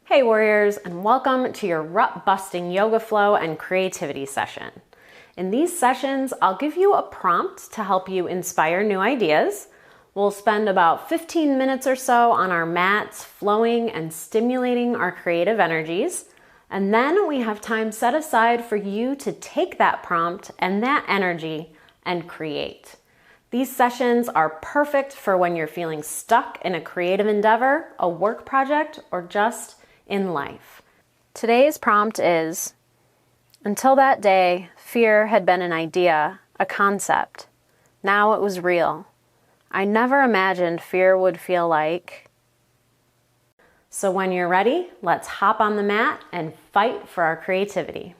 Hey warriors, and welcome to your rut busting yoga flow and creativity session. In these sessions, I'll give you a prompt to help you inspire new ideas. We'll spend about 15 minutes or so on our mats, flowing and stimulating our creative energies. And then we have time set aside for you to take that prompt and that energy and create. These sessions are perfect for when you're feeling stuck in a creative endeavor, a work project, or just in life. Today's prompt is, until that day, fear had been an idea, a concept. Now it was real. I never imagined fear would feel like. So when you're ready, let's hop on the mat and fight for our creativity.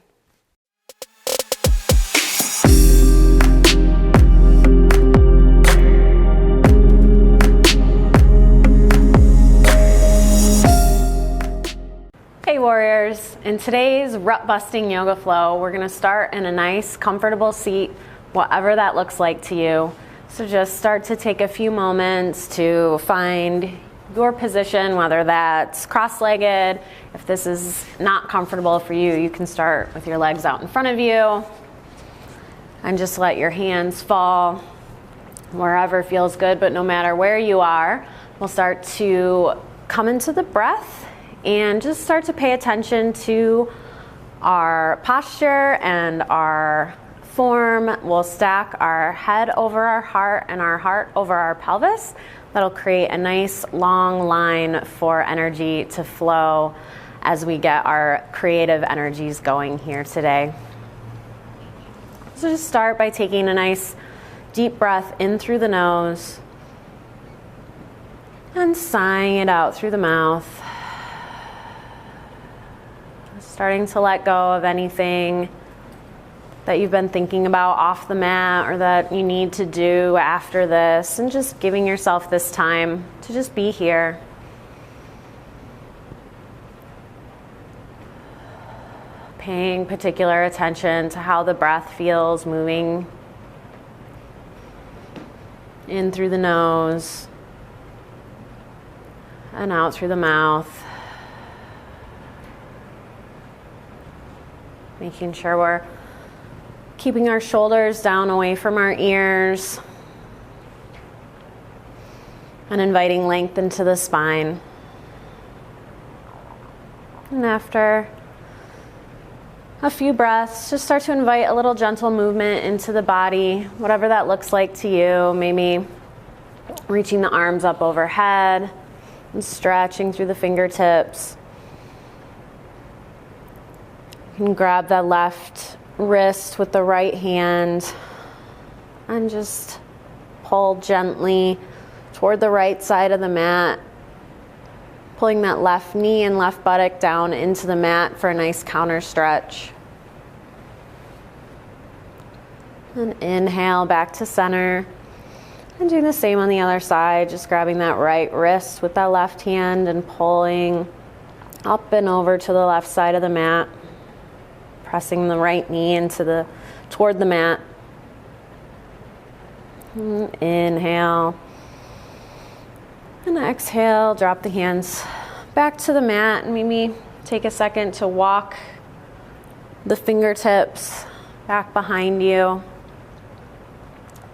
Hey warriors, in today's rut busting yoga flow, we're gonna start in a nice comfortable seat, whatever that looks like to you. So just start to take a few moments to find your position, whether that's cross-legged. If this is not comfortable for you, you can start with your legs out in front of you and just let your hands fall wherever feels good. But no matter where you are, we'll start to come into the breath and just start to pay attention to our posture and our form. We'll stack our head over our heart and our heart over our pelvis. That'll create a nice long line for energy to flow as we get our creative energies going here today. So just start by taking a nice deep breath in through the nose and sighing it out through the mouth. Starting to let go of anything that you've been thinking about off the mat or that you need to do after this, and just giving yourself this time to just be here. Paying particular attention to how the breath feels moving in through the nose and out through the mouth. Making sure we're keeping our shoulders down away from our ears and inviting length into the spine. And after a few breaths, just start to invite a little gentle movement into the body, whatever that looks like to you. Maybe reaching the arms up overhead and stretching through the fingertips. You can grab that left wrist with the right hand and just pull gently toward the right side of the mat, pulling that left knee and left buttock down into the mat for a nice counter stretch. And inhale back to center, and do the same on the other side, just grabbing that right wrist with that left hand and pulling up and over to the left side of the mat. Pressing the right knee toward the mat. Inhale. And exhale, drop the hands back to the mat, and maybe take a second to walk the fingertips back behind you.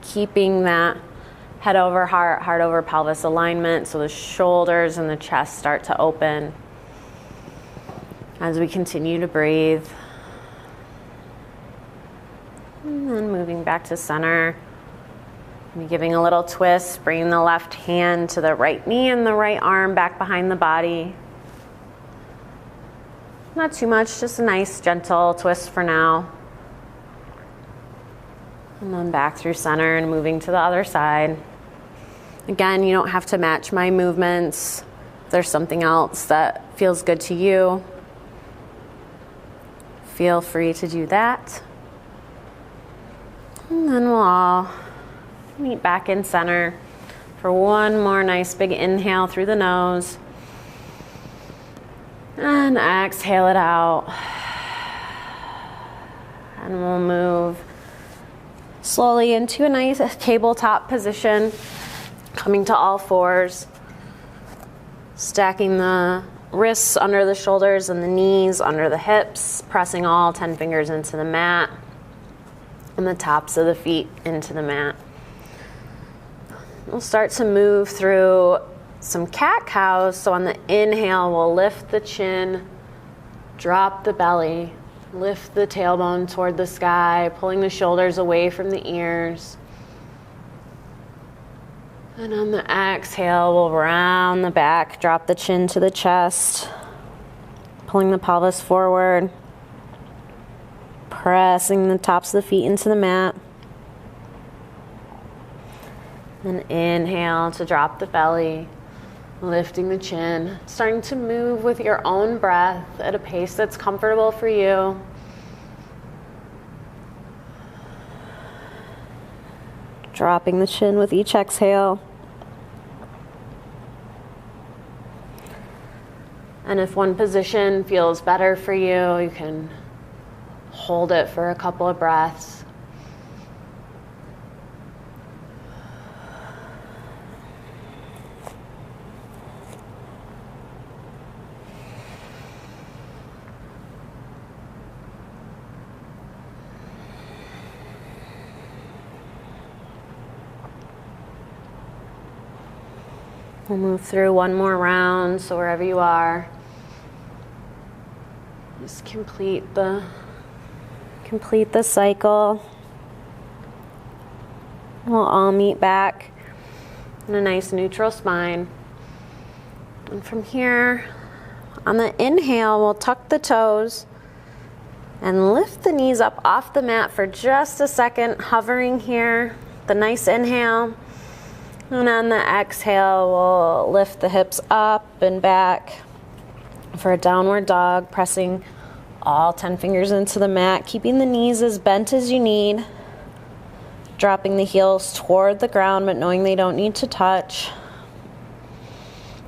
Keeping that head over heart, heart over pelvis alignment so the shoulders and the chest start to open as we continue to breathe. And then moving back to center. Maybe giving a little twist, bringing the left hand to the right knee and the right arm back behind the body. Not too much, just a nice gentle twist for now. And then back through center and moving to the other side. Again, you don't have to match my movements. If there's something else that feels good to you, feel free to do that. And then we'll all meet back in center for one more nice big inhale through the nose. And exhale it out. And we'll move slowly into a nice tabletop position, coming to all fours, stacking the wrists under the shoulders and the knees under the hips, pressing all 10 fingers into the mat and the tops of the feet into the mat. We'll start to move through some cat-cows. So on the inhale, we'll lift the chin, drop the belly, lift the tailbone toward the sky, pulling the shoulders away from the ears. And on the exhale, we'll round the back, drop the chin to the chest, pulling the pelvis forward, pressing the tops of the feet into the mat. And inhale to drop the belly, lifting the chin, starting to move with your own breath at a pace that's comfortable for you. Dropping the chin with each exhale. And if one position feels better for you, you can hold it for a couple of breaths. We'll move through one more round, so wherever you are, just complete the cycle. We'll all meet back in a nice neutral spine. And from here, on the inhale, we'll tuck the toes and lift the knees up off the mat for just a second, hovering here. The nice inhale. And on the exhale, we'll lift the hips up and back for a downward dog, pressing all 10 fingers into the mat, keeping the knees as bent as you need, dropping the heels toward the ground, but knowing they don't need to touch,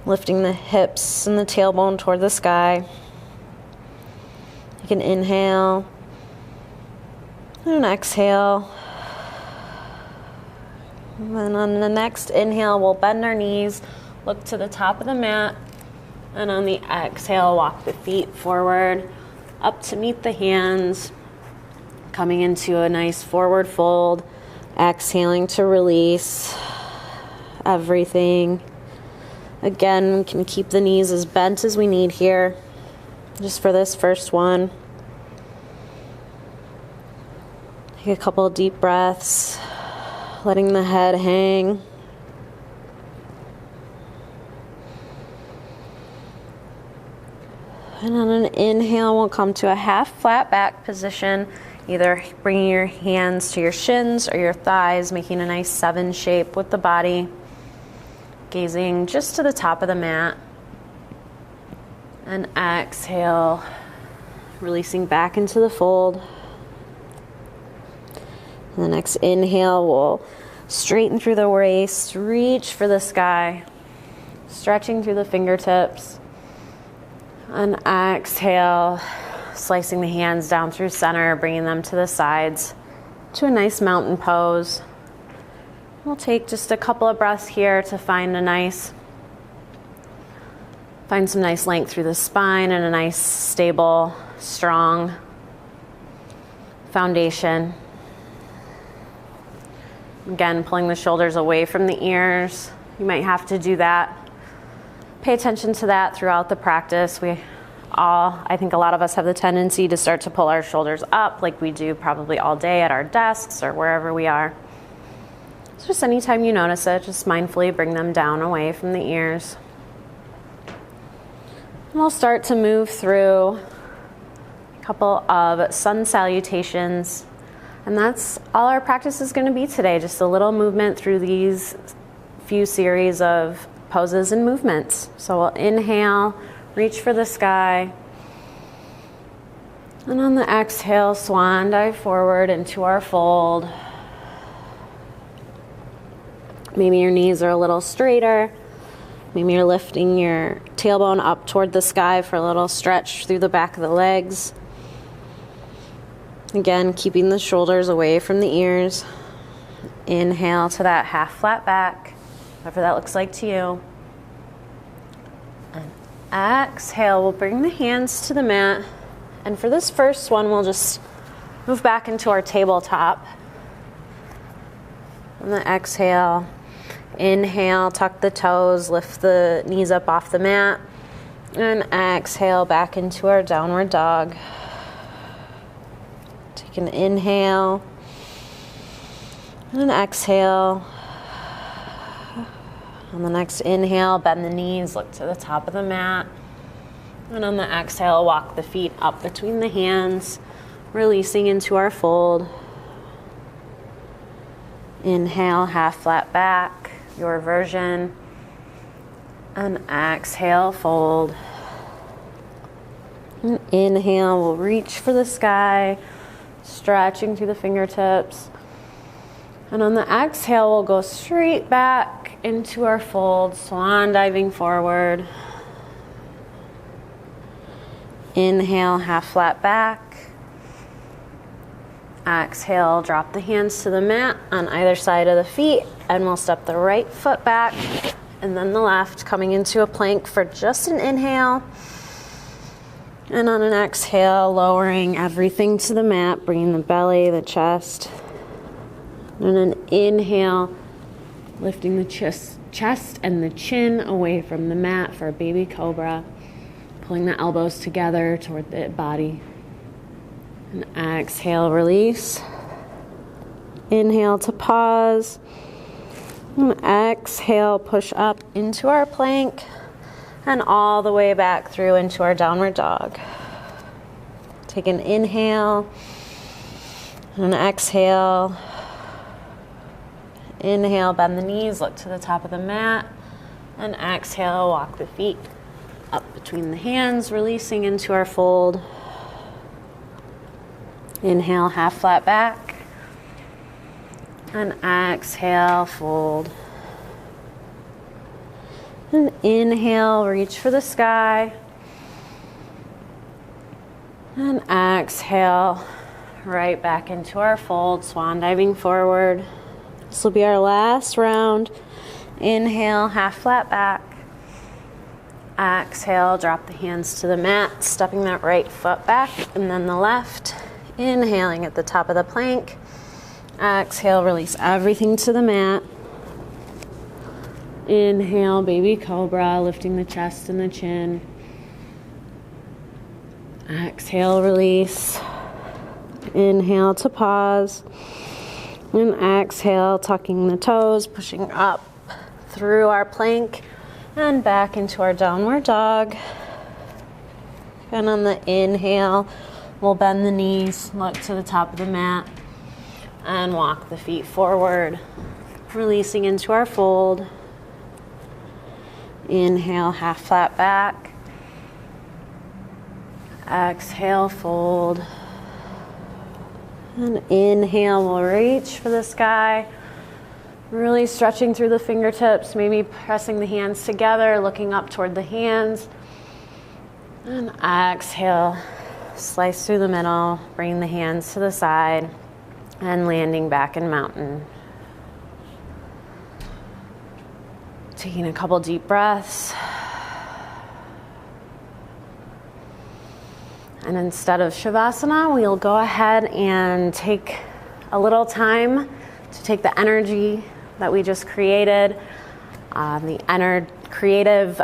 lifting the hips and the tailbone toward the sky. You can inhale and exhale. And then on the next inhale, we'll bend our knees, look to the top of the mat, and on the exhale, walk the feet forward, up to meet the hands, coming into a nice forward fold, exhaling to release everything. Again, we can keep the knees as bent as we need here, just for this first one. Take a couple of deep breaths. Letting the head hang. And on an inhale, we'll come to a half flat back position, either bringing your hands to your shins or your thighs, making a nice 7 shape with the body, gazing just to the top of the mat. And exhale, releasing back into the fold. And the next inhale, we'll straighten through the waist, reach for the sky, stretching through the fingertips. And exhale, slicing the hands down through center, bringing them to the sides to a nice mountain pose. We'll take just a couple of breaths here to find some nice length through the spine and a nice, stable, strong foundation. Again, pulling the shoulders away from the ears. You might have to do that. Pay attention to that throughout the practice. I think a lot of us have the tendency to start to pull our shoulders up like we do probably all day at our desks or wherever we are. So just anytime you notice it, just mindfully bring them down away from the ears. And we'll start to move through a couple of sun salutations. And that's all our practice is going to be today, just a little movement through these few series of poses and movements. So we'll inhale, reach for the sky. And on the exhale, swan dive forward into our fold. Maybe your knees are a little straighter. Maybe you're lifting your tailbone up toward the sky for a little stretch through the back of the legs. Again, keeping the shoulders away from the ears. Inhale to that half flat back, whatever that looks like to you. And Exhale, we'll bring the hands to the mat. And for this first one, we'll just move back into our tabletop. On the exhale, inhale, tuck the toes, lift the knees up off the mat. And exhale, back into our downward dog. Take an inhale. And an exhale. On the next inhale, bend the knees, look to the top of the mat. And on the exhale, walk the feet up between the hands, releasing into our fold. Inhale, half flat back, your version. And exhale, fold. And inhale, we'll reach for the sky, stretching through the fingertips. And on the exhale, we'll go straight back into our fold, swan diving forward. Inhale, half flat back. Exhale, drop the hands to the mat on either side of the feet, and we'll step the right foot back and then the left, coming into a plank for just an inhale. And on an exhale, lowering everything to the mat, bringing the belly, the chest. And an inhale, lifting the chest and the chin away from the mat for a baby cobra. Pulling the elbows together toward the body. And exhale, release. Inhale to pause. And exhale, push up into our plank. And all the way back through into our downward dog. Take an inhale. And an exhale. Inhale, bend the knees, look to the top of the mat. And exhale, walk the feet up between the hands, releasing into our fold. Inhale, half flat back. And exhale, fold. And inhale, reach for the sky. And exhale, right back into our fold, swan diving forward. This will be our last round. Inhale, half flat back. Exhale, drop the hands to the mat, stepping that right foot back, and then the left. Inhaling at the top of the plank. Exhale, release everything to the mat. Inhale, baby cobra, lifting the chest and the chin. Exhale, release. Inhale to pause. And exhale, tucking the toes, pushing up through our plank and back into our downward dog. And on the inhale, we'll bend the knees, look to the top of the mat, and walk the feet forward, releasing into our fold. Inhale, half flat back. Exhale, fold. And inhale, we'll reach for the sky. Really stretching through the fingertips, maybe pressing the hands together, looking up toward the hands. And exhale, slice through the middle, bring the hands to the side, and landing back in mountain. Taking a couple deep breaths. And instead of Shavasana, we'll go ahead and take a little time to take the energy that we just created, creative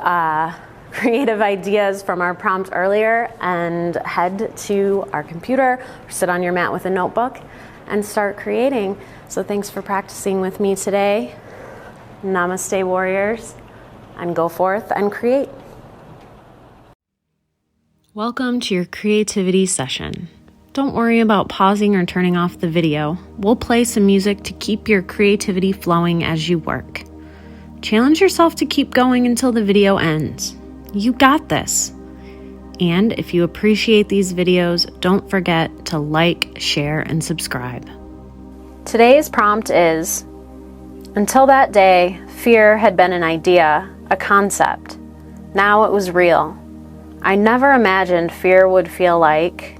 ideas from our prompt earlier, and head to our computer or sit on your mat with a notebook and start creating. So thanks for practicing with me today. Namaste, warriors, and go forth and create. Welcome to your creativity session. Don't worry about pausing or turning off the video. We'll play some music to keep your creativity flowing as you work. Challenge yourself to keep going until the video ends. You got this. And if you appreciate these videos, don't forget to like, share, and subscribe. Today's prompt is, until that day, fear had been an idea, a concept. Now it was real. I never imagined fear would feel like.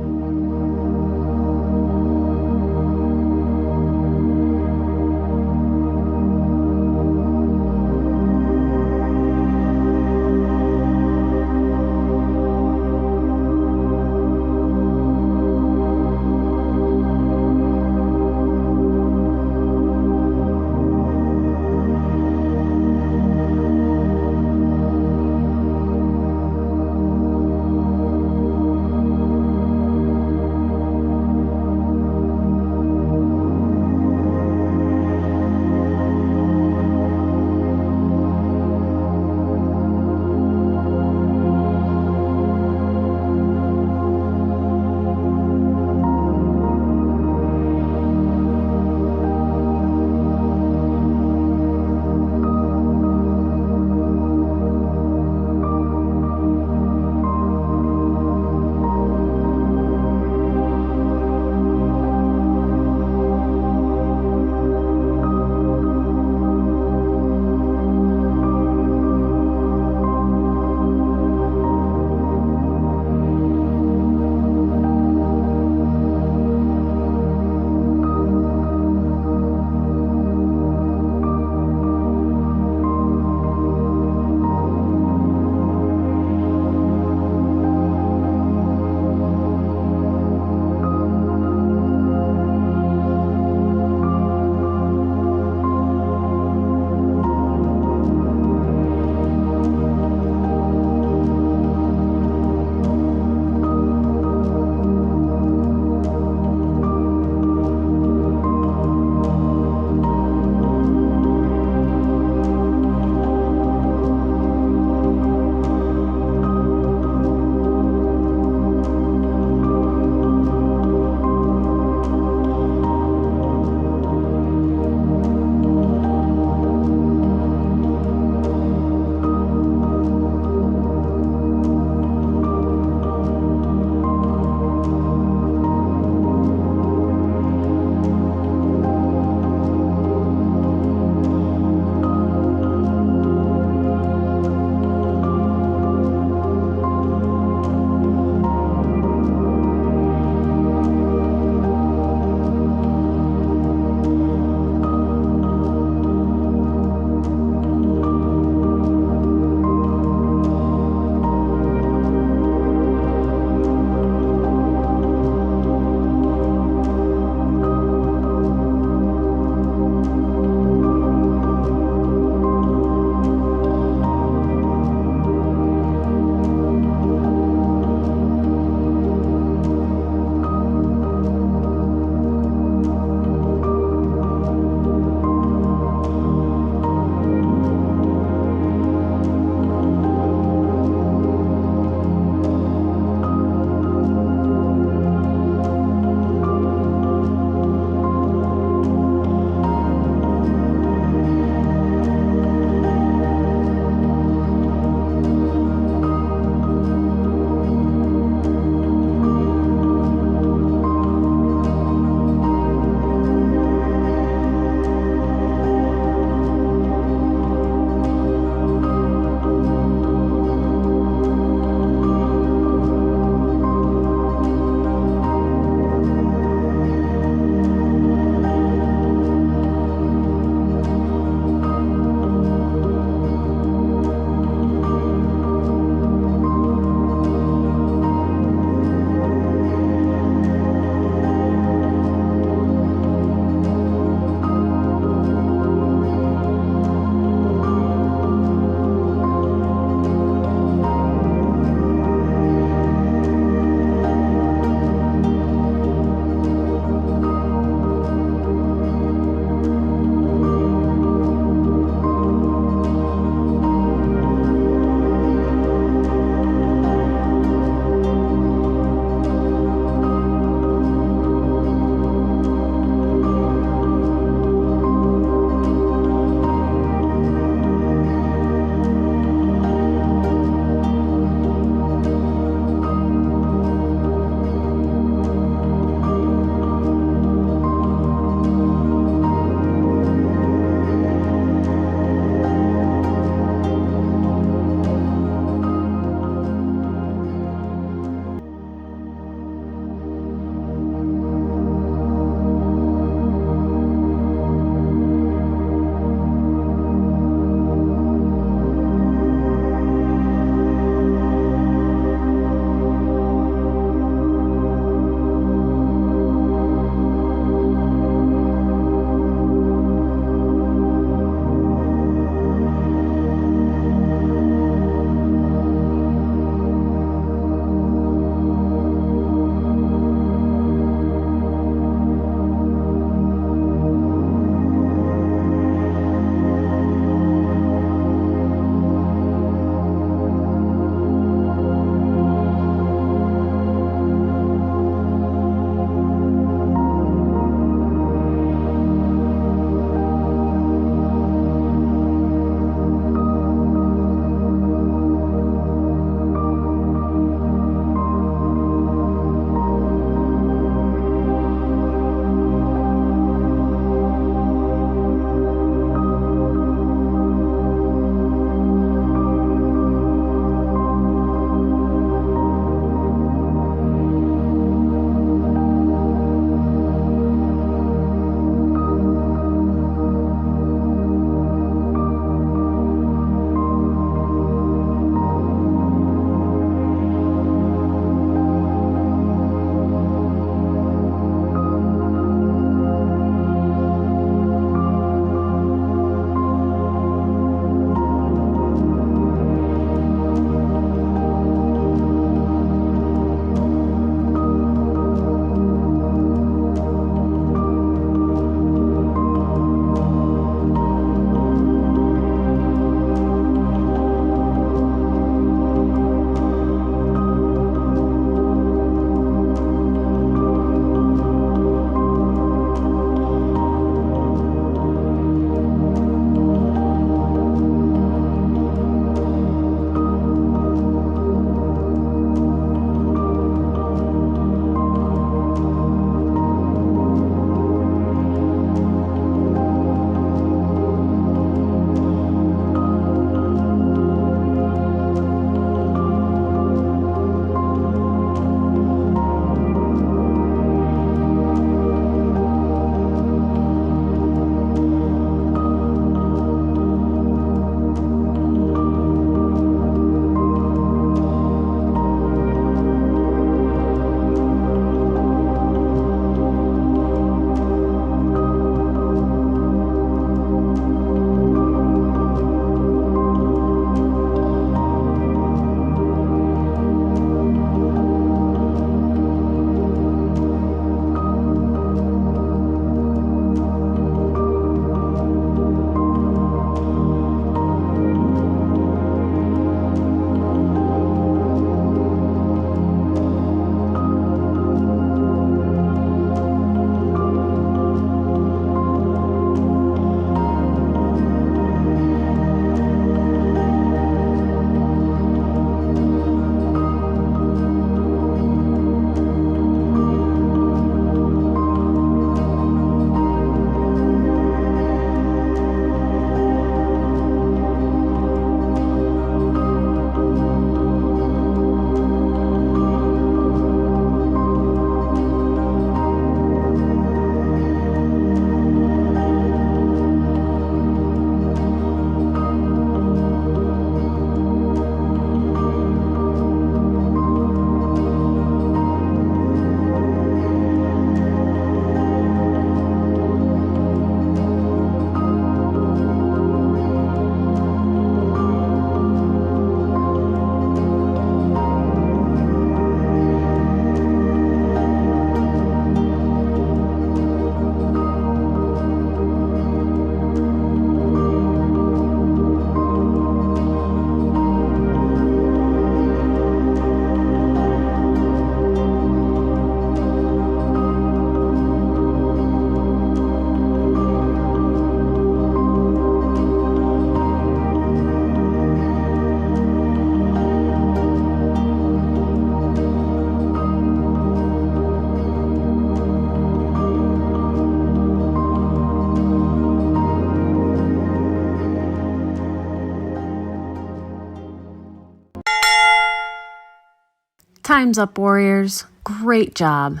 Time's up, warriors. Great job.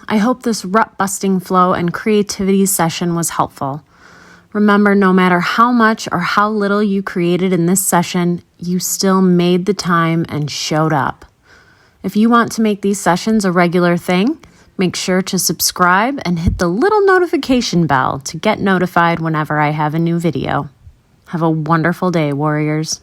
I hope this rut busting flow and creativity session was helpful. Remember, no matter how much or how little you created in this session, you still made the time and showed up. If you want to make these sessions a regular thing, make sure to subscribe and hit the little notification bell to get notified whenever I have a new video. Have a wonderful day, warriors.